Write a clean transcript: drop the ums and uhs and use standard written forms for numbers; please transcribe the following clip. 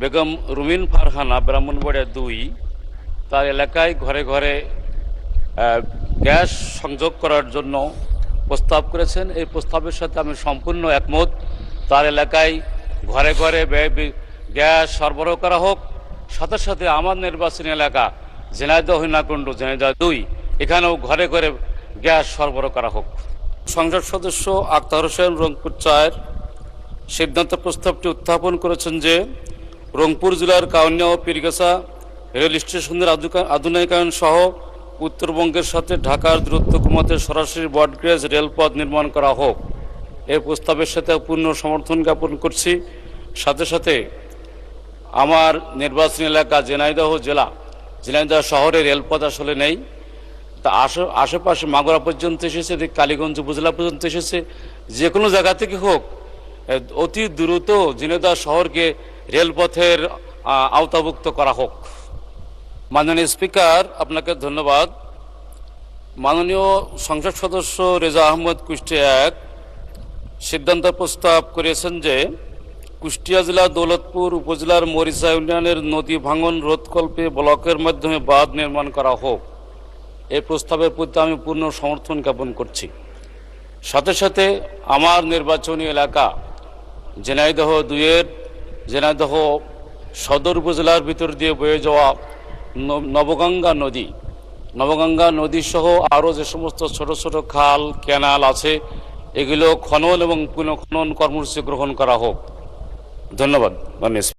বেগম রুমিন ফারহানা ব্রাহ্মণবাড়িয়া ২ তার এলাকায় ঘরে ঘরে গ্যাস সংযোগ করার জন্য প্রস্তাব করেছেন। এই প্রস্তাবের সাথে আমি সম্পূর্ণ একমত। তার এলাকায় ঘরে ঘরে গ্যাস সরবরাহ করা হোক। সাথে সাথে আমার নির্বাচনী এলাকা ঝিনাইদহ হীরাকুণ্ড ঝিনাইদহ ২ এখানেও ঘরে ঘরে গ্যাস সরবরাহ করা হোক। সংসদ সদস্য আক্তার হোসেন রংপুর ৪ সিদ্ধান্ত প্রস্তাবটি উত্থাপন করেছেন যে রংপুর জেলার কাউনিয়া ও পীরগাছা রেল স্টেশনের আধুনিকায়ন সহ উত্তরবঙ্গের সাথে ঢাকার দূরত্ব কমাতে সরাসরি ব্রডগেজ রেলপথ নির্মাণ করা হোক। এই প্রস্তাবের সাথে পূর্ণ সমর্থন জ্ঞাপন করছি। সাথে সাথে আমার নির্বাচনী এলাকা ঝিনাইদহ জেলা, ঝিনাইদহ শহরে রেলপথ আসলে নেই। তা আশেপাশে মাগুরা পর্যন্ত এসেছে, কালীগঞ্জ উপজেলা পর্যন্ত এসেছে। যে কোনো জায়গা থেকে হোক অতি দ্রুত ঝিনাইদহ শহরকে রেলপথের আওতাভুক্ত করা হোক। মাননীয় স্পিকার, আপনাকে ধন্যবাদ। মাননীয় সংসদ সদস্য রেজা আহমদ কুষ্টিয়া ১ সিদ্ধান্ত প্রস্তাব করেছেন যে কুষ্টিয়া জেলা দৌলতপুর উপজেলার মরিচা ইউনিয়নের নদী ভাঙন রোধকল্পে ব্লকের মাধ্যমে বাঁধ নির্মাণ করা হোক। এই প্রস্তাবের প্রতি আমি পূর্ণ সমর্থন জ্ঞাপন করছি। সাথে সাথে আমার নির্বাচনী এলাকা ঝিনাইদহ ২-এর ঝিনাইদহ সদর উপজেলার ভিতর দিয়ে বয়ে যাওয়া নবগঙ্গা নদী সহ আরও যে সমস্ত ছোট ছোট খাল ক্যানাল আছে এগুলো খনন এবং পুনঃখনন কর্মসূচি গ্রহণ করা হোক। ধন্যবাদ।